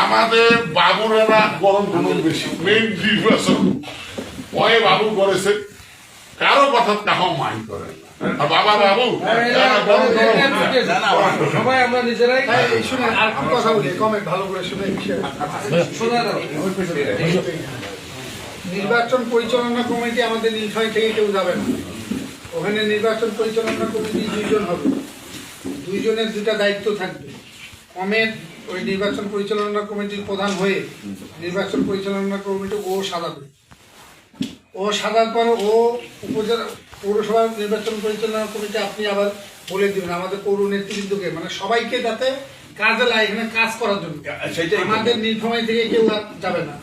আমাদের বাবুরা গরম গরম বেশি মেইন নির্বাচন ভয়ে বাবু করেছে কারো কথা তাহাও মাইন্ড করে আর বাবা বাবু সবাই আমরা নিজেরাই শুনে আর কি কথা বলি কমেন্ট ভালো করে শুনে নির্বাচন পরিচালনা কমিটি আমাদের নীলফামারী থেকে কেউ যাবে না। ওখানে নির্বাচন পরিচালনা কমিটি 2 জন হবে, 2 জনের 2টা দায়িত্ব থাকবে। কমের ওই নির্বাচন পরিচালনা কমিটির প্রধান হয়ে নির্বাচন পরিচালনা কমিটি ও সাজাবে। ও সাজার পর ও উপজেলা পৌরসভা নির্বাচন পরিচালনা কমিটি আপনি আবার বলে দিবেন আমাদের পৌর নেতৃবৃন্দকে, মানে সবাইকে যাতে কাজে লাগে, এখানে কাজ করার জন্য। আমাদের নীলফামারী থেকে কেউ আর যাবে না।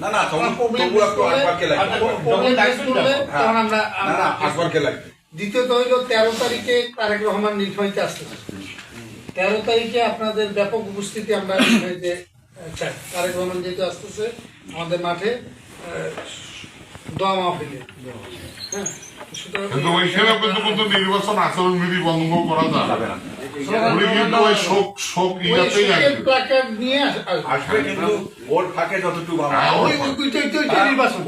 দ্বিতীয়ত হইল 13 তারিখে তারেক রহমান নীলফামারীতে আসতেছে। 13 তারিখে আপনাদের ব্যাপক উপস্থিতি আমরা নীলফামারীতে চাই। তারেক রহমান যেহেতু আসতেছে আমাদের মাঠে দোয়া মাহফিলে, হ্যাঁ, কিন্তু ওইখানে কিন্তু নির্বাচন আচরণবিধি বন্ধ করা যাবে না। উনি কিন্তু ওই শোক ইয়াতেই প্ল্যাকার্ড নিয়ে আসবে, কিন্তু ওর ফাঁকে যতটুকু নির্বাচন